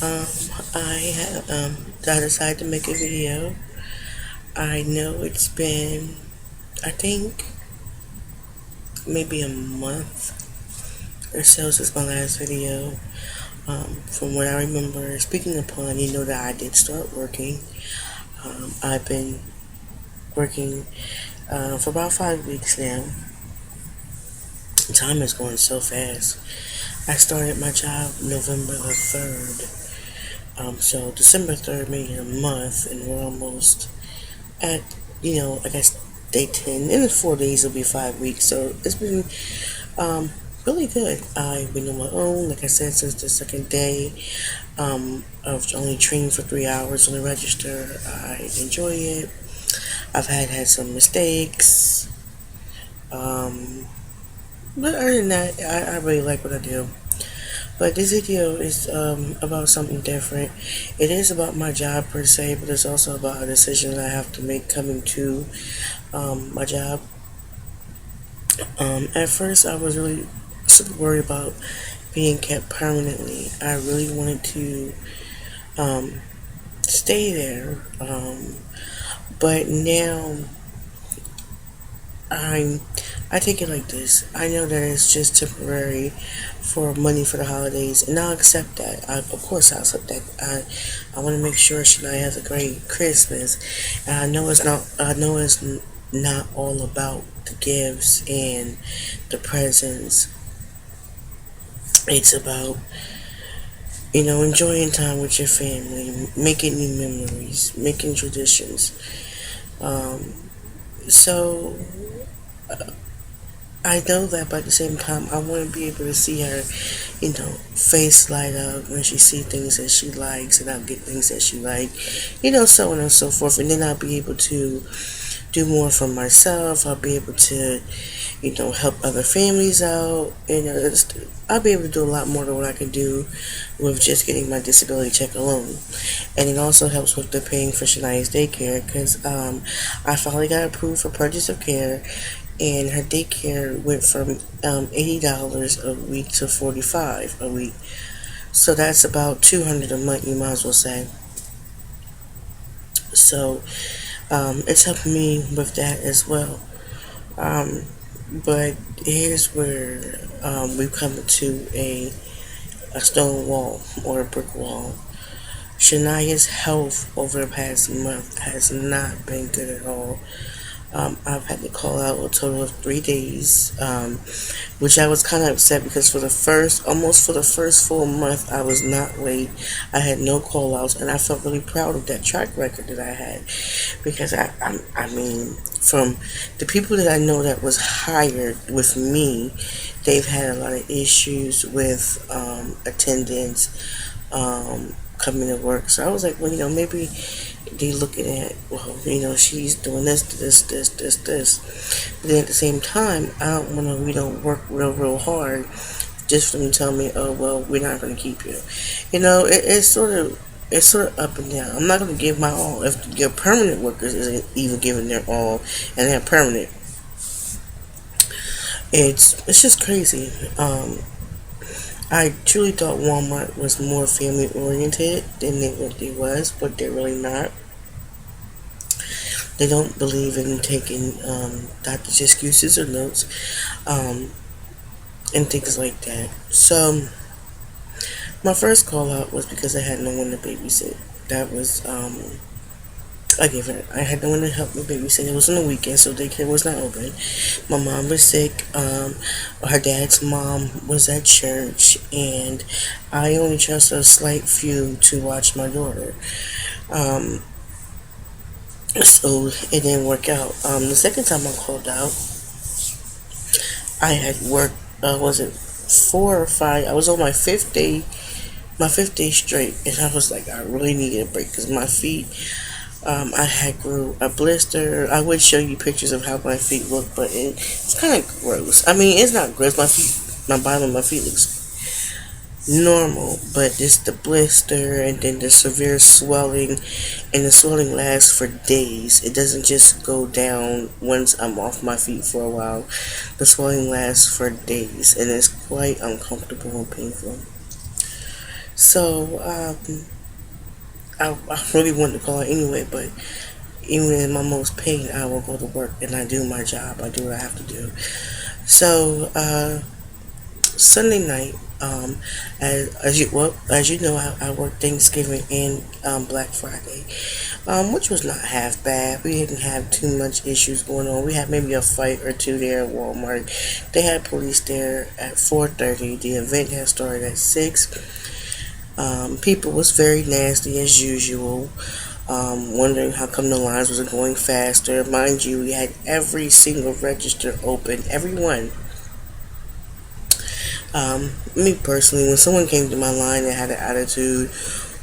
Um, I decided to make a video. I know it's been, I think, maybe a month or so since my last video. From what I remember, speaking upon, that I did start working. I've been working for about 5 weeks now. Time is going so fast. I started my job November the 3rd. So December 3rd made it a month, and we're almost at, I guess day 10. In the 4 days, it'll be 5 weeks. So it's been really good. I've been on my own, like I said, since the second day. I've only trained for 3 hours on the register. I enjoy it. I've had some mistakes. But other than that, I really like what I do. But this video is about something different. It is about my job per se, but it's also about a decision I have to make coming to my job. At first, I was really super worried about being kept permanently. I really wanted to um, stay there, but now I'm. I take it like this. I know that it's just temporary for money for the holidays, and I'll accept that. Of course, I'll accept that. I want to make sure Shania has a great Christmas, and I know it's not. I know it's not all about the gifts and the presents. It's about enjoying time with your family, making new memories, making traditions. Um, so I know that, but at the same time, I want to be able to see her, face light up when she see things that she likes, and I'll get things that she like, so on and so forth. And then I'll be able to do more for myself. I'll be able to, help other families out. I'll be able to do a lot more than what I can do with just getting my disability check alone. And it also helps with the paying for Shania's daycare because I finally got approved for purchase of care, and her daycare went from $80 a week to $45 a week. So that's about $200 a month, you might as well say. So it's helping me with that as well. Um, but here's where we've come to a stone wall or a brick wall. Shania's health over the past month has not been good at all. I've had to call out a total of 3 days, which I was kind of upset because almost for the first full month, I was not late. I had no call outs, and I felt really proud of that track record that I had because I mean, from the people that I know that was hired with me, they've had a lot of issues with attendance, coming to work. So I was like, well, maybe they looking at, well, she's doing this. But then at the same time, I don't want to, work real hard just for them to tell me, oh, well, we're not going to keep you. It's sort of up and down. I'm not going to give my all if your permanent workers isn't even giving their all, and they're permanent. It's just crazy. I truly thought Walmart was more family oriented than it really was, but they're really not. They don't believe in taking doctor's excuses or notes, um, and things like that. So my first call out was because I had no one to babysit. That was I had no one to help me babysit. It was on the weekend, so daycare was not open. My mom was sick. Her dad's mom was at church, and I only trust a slight few to watch my daughter. Um, so it didn't work out. The second time I called out, I had worked. Was it 4 or 5? I was on my fifth day straight, and I was like, I really needed a break because my feet. I had grew a blister. I would show you pictures of how my feet look, but it's kind of gross. I mean, it's not gross. My bottom of my feet looks normal, but just the blister and then the severe swelling, and the swelling lasts for days. It doesn't just go down once I'm off my feet for a while. The swelling lasts for days, and it's quite uncomfortable and painful. So I really wanted to call her anyway, but even in my most pain, I will go to work and I do my job. I do what I have to do. So Sunday night, as you know, I work Thanksgiving and Black Friday, which was not half bad. We didn't have too much issues going on. We had maybe a fight or two there at Walmart. They had police there at 4:30. The event had started at 6. People was very nasty as usual. Wondering how come the lines wasn't going faster. Mind you, we had every single register open, every one. Me personally, when someone came to my line and had an attitude,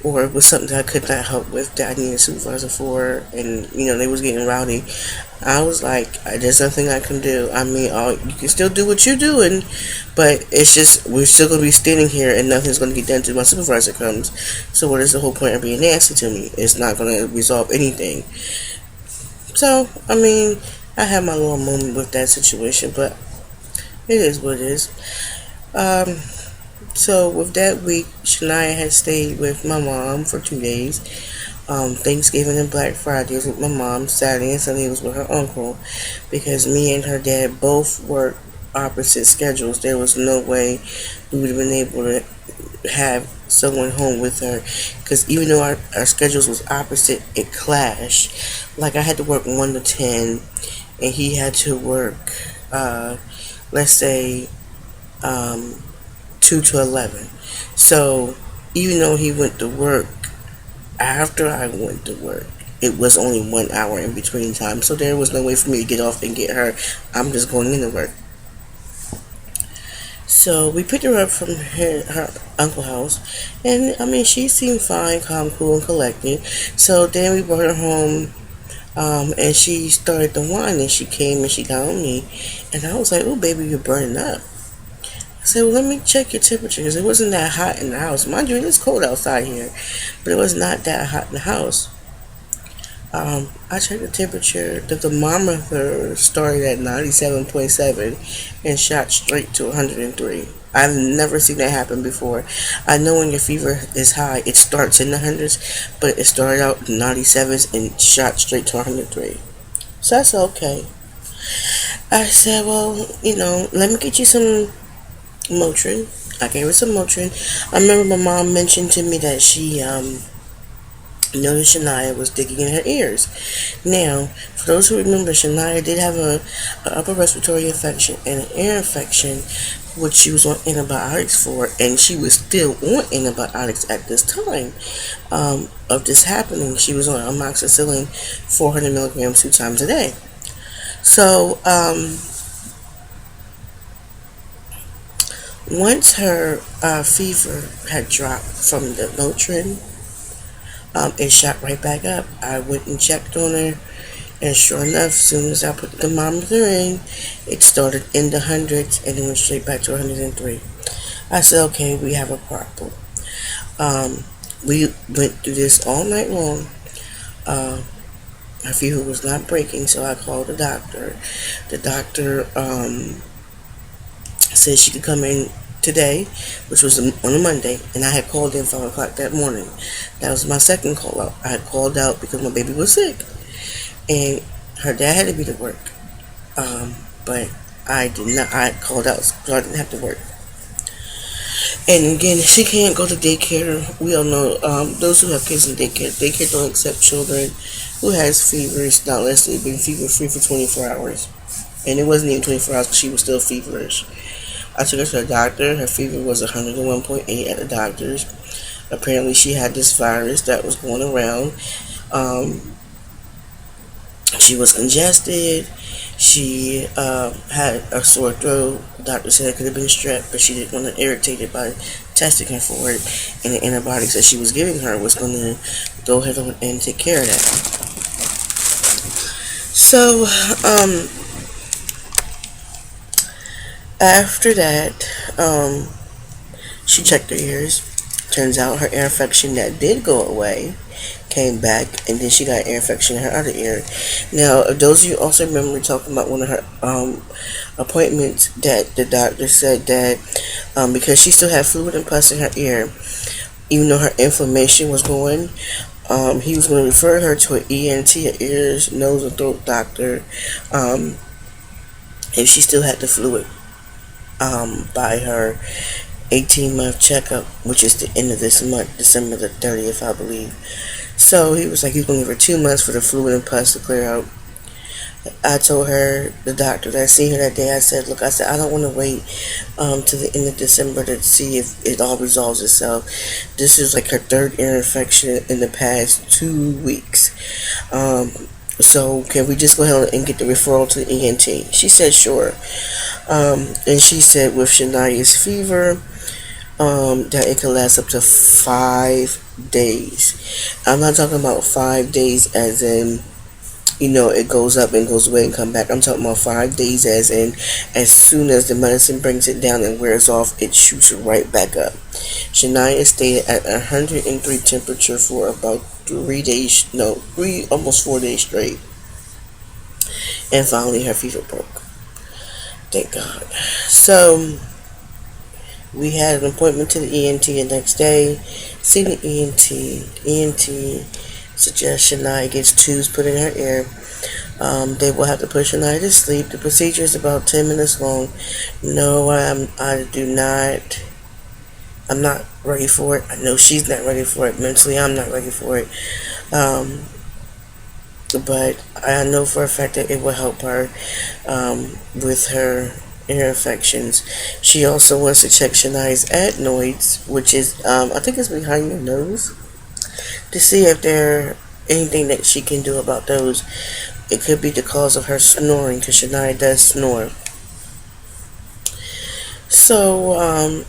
or it was something that I could not help with that I needed a supervisor for, and they was getting rowdy, I was like, there's nothing I can do. I mean, you can still do what you're doing, but it's just we're still gonna be standing here and nothing's gonna get done till my supervisor comes. So what is the whole point of being nasty to me? It's not gonna resolve anything. So I mean, I had my little moment with that situation, but it is what it is. Um, so with that week, Shania had stayed with my mom for 2 days. Thanksgiving and Black Friday was with my mom. Saturday and Sunday was with her uncle, because me and her dad both worked opposite schedules. There was no way we would have been able to have someone home with her, because even though our schedules was opposite, it clashed. Like I had to work 1 to 10, and he had to work, let's say, um, 2 to 11. So even though he went to work after I went to work, it was only 1 hour in between time. So there was no way for me to get off and get her. I'm just going into work. So we picked her up from her uncle's house, and I mean she seemed fine, calm, cool, and collected. So then we brought her home, and she started to whine, and she came and she got on me, and I was like, "Oh, baby, you're burning up." I said, "Well, let me check your temperature," because it wasn't that hot in the house. Mind you, it is cold outside here, but it was not that hot in the house. I checked the temperature. The thermometer started at 97.7 and shot straight to 103. I've never seen that happen before. I know when your fever is high, it starts in the hundreds, but it started out in 97s and shot straight to 103. So that's okay. I said, well, let me get you some Motrin. I gave her some Motrin. I remember my mom mentioned to me that she noticed Shania was digging in her ears. Now, for those who remember, Shania did have a upper respiratory infection and an ear infection, which she was on antibiotics for, and she was still on antibiotics at this time of this happening. She was on amoxicillin 400 milligrams 2 times a day. So, once her fever had dropped from the Motrin, it shot right back up. I went and checked on her, and sure enough, as soon as I put the thermometer in, it started in the hundreds and it went straight back to 103. I said, okay, we have a problem. We went through this all night long. Her fever was not breaking, so I called the doctor. The doctor said she could come in today, which was on a Monday, and I had called in 5 o'clock that morning. That was my second call out. I had called out because my baby was sick, and her dad had to be to work. But I did not. I called out, so I didn't have to work. And again, she can't go to daycare. We all know those who have kids in daycare. Daycare don't accept children who has fevers, not unless they've been fever free for 24 hours. And it wasn't even 24 hours because she was still feverish. I took her to the doctor. Her fever was 101.8 at the doctor's. Apparently, she had this virus that was going around. She was congested. She had a sore throat. The doctor said it could have been strep, but she didn't want to irritate it by testing her for it. And the antibiotics that she was giving her was going to go ahead and take care of that. So, after that, she checked her ears. Turns out her ear infection that did go away came back, and then she got ear infection in her other ear. Now, if those of you also remember talking about one of her appointments, that the doctor said that because she still had fluid and pus in her ear, even though her inflammation was going. He was going to refer her to an ENT, an ears, nose, and throat doctor, um, if she still had the fluid, by her 18-month checkup, which is the end of this month, December the 30th, I believe. So he was like, he's going to give her 2 months for the fluid and pus to clear out. I told her, the doctor that I seen her that day, I said, look, I said, I don't want to wait to the end of December to see if it all resolves itself. This is like her third ear infection in the past 2 weeks. Um, so can we just go ahead and get the referral to the ENT? She said, sure. And she said with Shania's fever, that it could last up to 5 days. I'm not talking about 5 days as in, it goes up and goes away and come back. I'm talking about 5 days as in, as soon as the medicine brings it down and wears off, it shoots right back up. Shania stayed at 103 temperature for about 3 days, no, almost 4 days straight. And finally her fever broke. Thank God. So, we had an appointment to the ENT the next day. See the ENT. ENT suggests Shania gets tubes put in her ear. They will have to put Shania to sleep. The procedure is about 10 minutes long. No, I do not. I'm not ready for it. I know she's not ready for it. Mentally, I'm not ready for it. Um, but I know for a fact that it will help her with her ear infections. She also wants to check Shania's adenoids, which is, I think it's behind your nose, to see if there anything that she can do about those. It could be the cause of her snoring, because Shania does snore. So,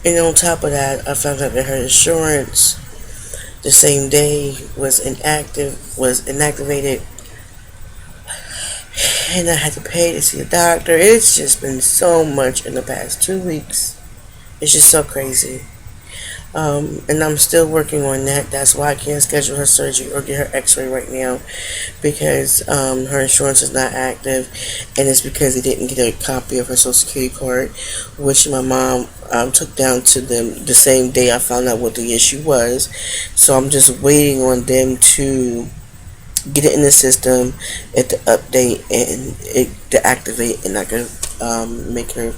and on top of that, I found out that her insurance the same day was inactivated, and I had to pay to see a doctor. It's just been so much in the past 2 weeks. It's just so crazy. And I'm still working on that. That's why I can't schedule her surgery or get her x-ray right now, because her insurance is not active, and it's because they didn't get a copy of her social security card, which my mom took down to them the same day I found out what the issue was. So I'm just waiting on them to get it in the system, it to update, and it to activate, and I can make her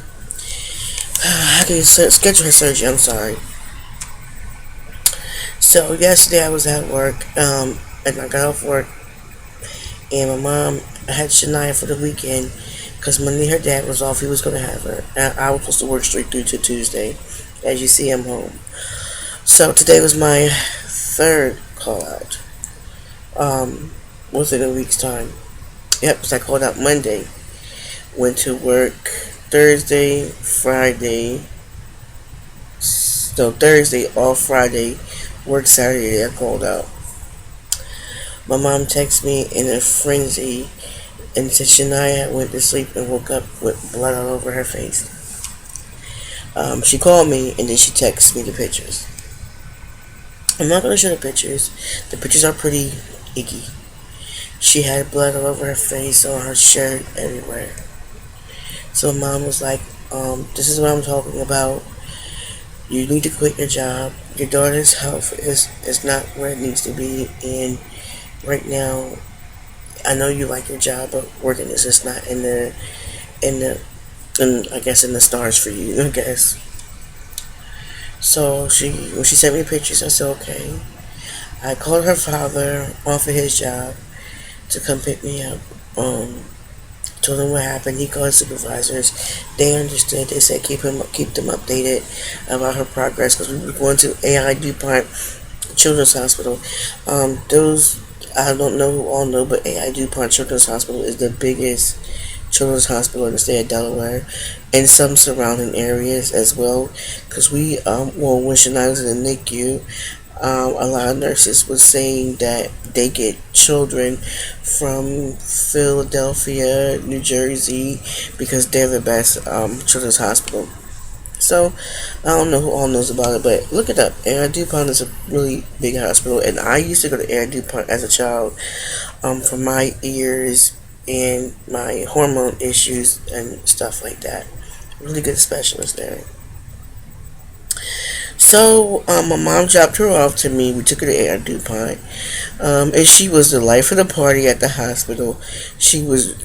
I can schedule her surgery. I'm sorry. So yesterday I was at work, and I got off work, and my mom had Shania for the weekend, because Monday her dad was off. He was going to have her. And I was supposed to work straight through to Tuesday. As you see, I'm home. So today was my third call out, within a week's time. Yep, so I called out Monday, went to work Thursday, Friday, so Thursday off, Friday, work Saturday. I called out. My mom texted me in a frenzy and said Shania went to sleep and woke up with blood all over her face. She called me and then she texted me the pictures. I'm not going to show the pictures. The pictures are pretty icky. She had blood all over her face, on her shirt, everywhere. So mom was like, this is what I'm talking about. You need to quit your job. Your daughter's health is not where it needs to be, and right now, I know you like your job, but working is just not in I guess in the stars for you, I guess. So when she sent me pictures, I said okay. I called her father off of his job to come pick me up. Told him what happened. He called supervisors. They understood. They said keep them updated about her progress, because we were going to AI DuPont Children's Hospital. Those, I don't know who all know, but AI DuPont Children's Hospital is the biggest children's hospital in the state of Delaware, and some surrounding areas as well. Because when Shania was in the NICU, a lot of nurses was saying that they get children from Philadelphia, New Jersey, because they're the best children's hospital. So, I don't know who all knows about it, but look it up. Air DuPont is a really big hospital, and I used to go to Air DuPont as a child for my ears and my hormone issues and stuff like that. Really good specialist there. So my mom dropped her off to me. We took her to Air DuPont, and she was the life of the party at the hospital. She was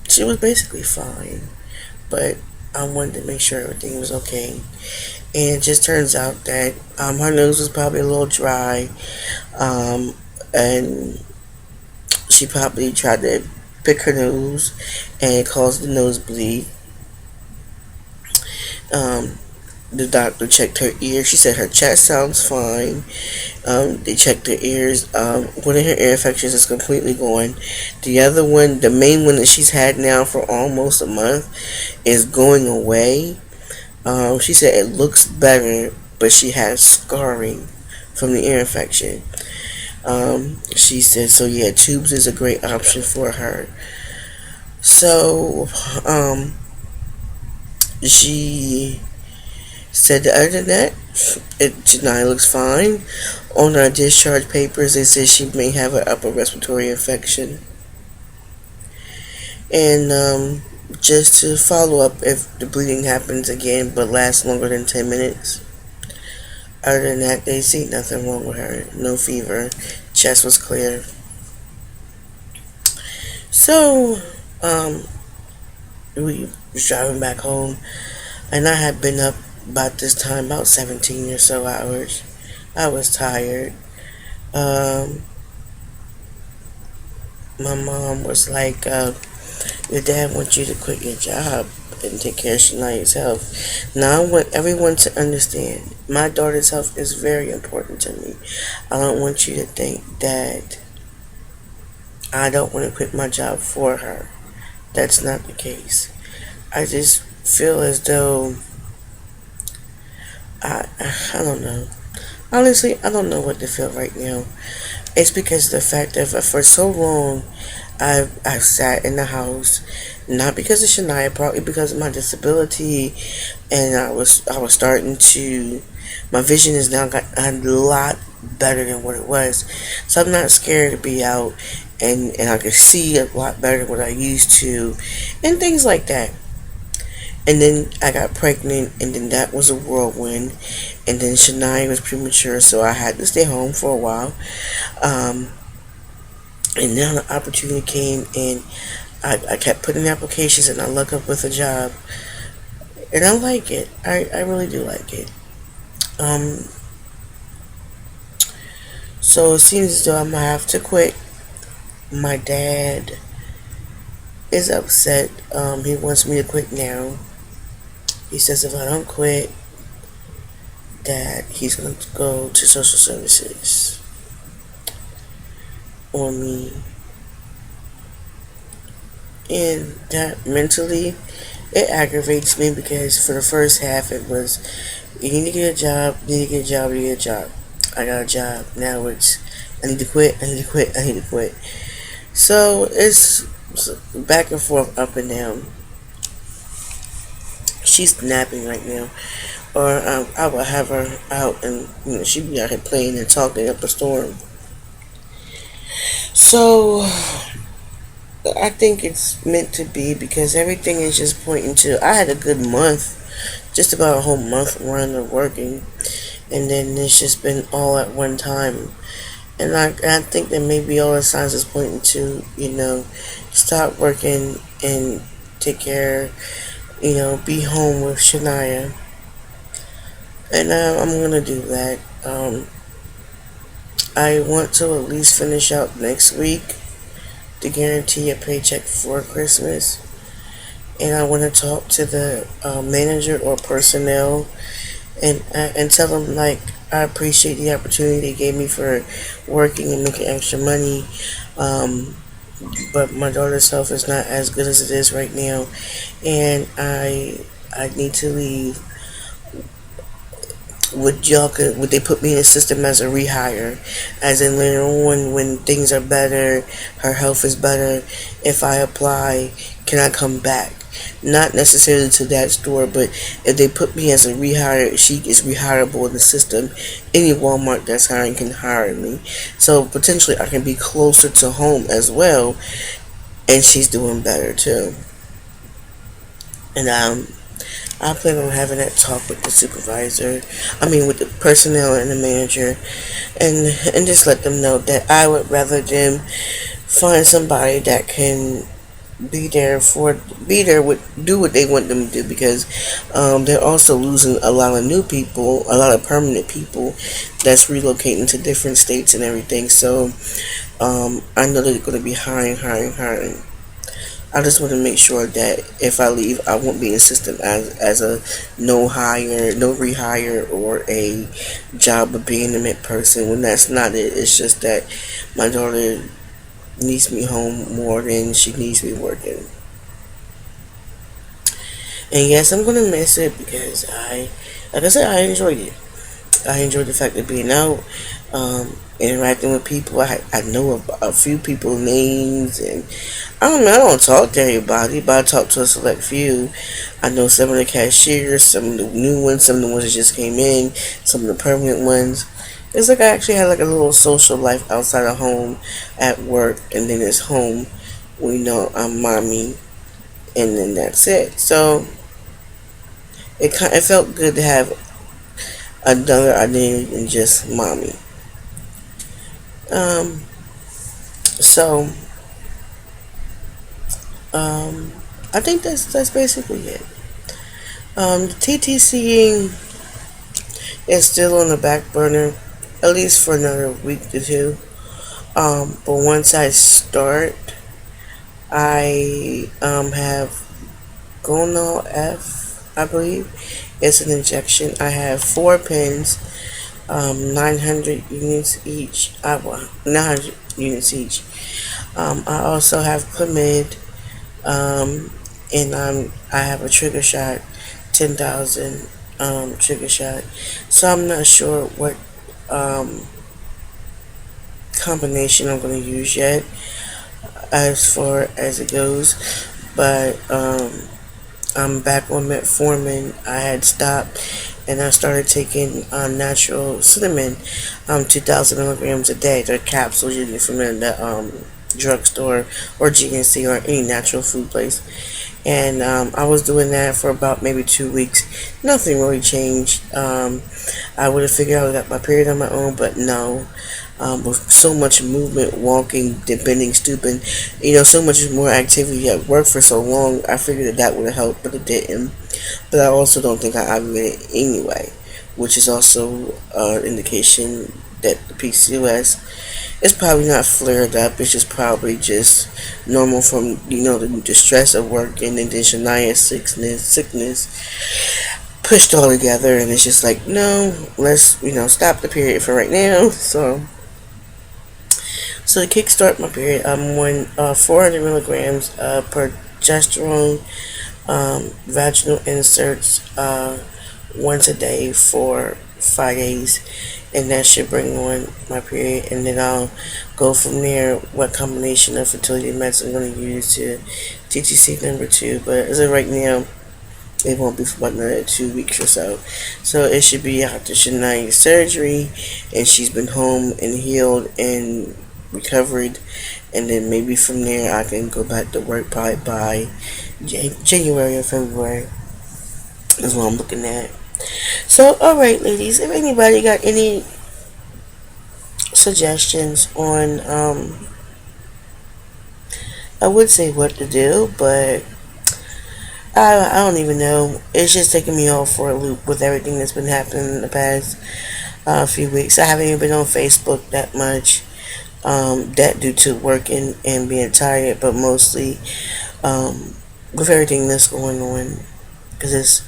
she was basically fine, but I wanted to make sure everything was okay. And it just turns out that her nose was probably a little dry, and she probably tried to pick her nose and it caused the nosebleed. Um, the doctor checked her ear. She said her chest sounds fine. They checked her ears. One of her ear infections is completely gone. The other one, the main one that she's had now for almost a month, is going away. She said it looks better, but she has scarring from the ear infection. She said, so yeah, tubes is a great option for her. So, she said that other than that, Janai looks fine. On her discharge papers, they said she may have an upper respiratory infection. And just to follow up if the bleeding happens again but lasts longer than 10 minutes. Other than that, they see nothing wrong with her. No fever. Chest was clear. So, we was driving back home, and I had been up about this time, about 17 or so hours. I was tired. Um, my mom was like, your dad wants you to quit your job and take care of Shania's health. Now, I want everyone to understand my daughter's health is very important to me. I don't want you to think that I don't want to quit my job for her. That's not the case. I just feel as though I I don't know. Honestly, I don't know what to feel right now. It's because of the fact that for so long I've sat in the house, not because of Shania, partly because of my disability, and I was starting to my vision has now got a lot better than what it was, so I'm not scared to be out, and I can see a lot better than what I used to, and things like that. And then I got pregnant, and then that was a whirlwind. And then Shania was premature, so I had to stay home for a while. Um, and now the opportunity came, and I kept putting in applications, and I look up with a job, and I like it. I really do like it. Um, so it seems as though I'm gonna have to quit. My dad is upset. He wants me to quit now. He says if I don't quit, that he's going to go to social services on me. And that mentally, it aggravates me because for the first half it was, you need to get a job, you need to get a job, you need to get a job. I got a job. Now it's, I need to quit, I need to quit, I need to quit. So it's back and forth, up and down. She's napping right now. Or I would have her out and she'd be out here playing and talking up a storm. So I think it's meant to be because everything is just pointing to. I had a good month, just about a whole month run of working, and then it's just been all at one time. And I think that maybe all the signs is pointing to stop working and take care, be home with Shania. And I'm gonna do that. I want to at least finish out next week to guarantee a paycheck for Christmas. And I want to talk to the manager or personnel and tell them like I appreciate the opportunity they gave me for working and making extra money. Um, but my daughter's health is not as good as it is right now, and I need to leave. Would they put me in the system as a rehire, as in later on when things are better, her health is better, if I apply, can I come back? Not necessarily to that store, but if they put me as a rehire, she is rehireable in the system. Any Walmart that's hiring can hire me, so potentially I can be closer to home as well, and she's doing better too. And I plan on having that talk with the supervisor. I mean, with the personnel and the manager, and just let them know that I would rather them find somebody that can be there with do what they want them to do, because they're also losing a lot of new people, a lot of permanent people that's relocating to different states and everything. So I know they're going to be hiring. I just want to make sure that if I leave, I won't be in system as a no hire, no rehire, or a job abandonment person, when that's not it. It's just that my daughter needs me home more than she needs me working. And yes, I'm gonna miss it because like I said, I enjoyed it. I enjoyed the fact of being out, interacting with people. I know a few people's names, and I don't know. I don't talk to everybody, but I talk to a select few. I know some of the cashiers, some of the new ones, some of the ones that just came in, some of the permanent ones. It's like I actually had like a little social life outside of home, at work, and then it's home. We know I'm mommy, and then that's it. So it felt good to have another identity than just mommy. Um, so I think that's basically it. The TTCing is still on the back burner, at least for another week to two. But once I start, I have Gonal F, I believe. It's an injection. I have 4 pens, 900 units each. 900 units each. I also have Clamid, and I have a trigger shot, 10,000 trigger shot. So I'm not sure what combination I'm going to use yet, as far as it goes, but I'm back on metformin. I had stopped, and I started taking natural cinnamon, 2,000 milligrams a day. They're capsules you get from the drugstore or GNC or any natural food place. And I was doing that for about maybe 2 weeks. Nothing really changed. I would have figured I got my period on my own, but no. With so much movement, walking, bending, stooping, so much more activity at work for so long, I figured that would have helped, but it didn't. But I also don't think I ovulated anyway, which is also an indication that the PCOS is probably not flared up. It's just probably just normal from the stress of work, and then Shania's sickness pushed all together, and it's just like, no, let's stop the period for right now. So to kickstart my period, I'm on 400 milligrams of progesterone, vaginal inserts, once a day for 5 days, and that should bring on my period. And then I'll go from there. What combination of fertility meds I'm going to use to TTC number 2, but as of right now, it won't be for about another 2 weeks or so. So it should be after Shania's surgery, and she's been home and healed and recovered, and then maybe from there I can go back to work probably by January or February. Is what I'm looking at. So, alright, ladies, if anybody got any suggestions on, I would say what to do, but I don't even know. It's just taking me off for a loop with everything that's been happening in the past few weeks. I haven't even been on Facebook that much, that due to working and being tired, but mostly with everything that's going on, because it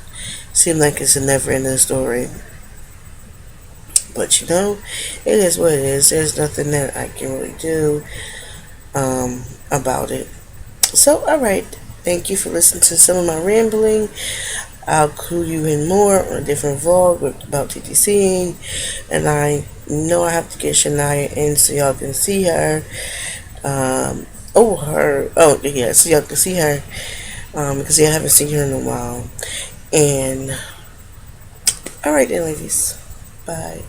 seems like it's a never-ending story. But it is what it is. There's nothing that I can really do about it. So, alright. Thank you for listening to some of my rambling. I'll clue you in more on a different vlog about TTCing. And I know I have to get Shania in so y'all can see her. So y'all can see her. Because I haven't seen her in a while. And, alright then, ladies. Bye.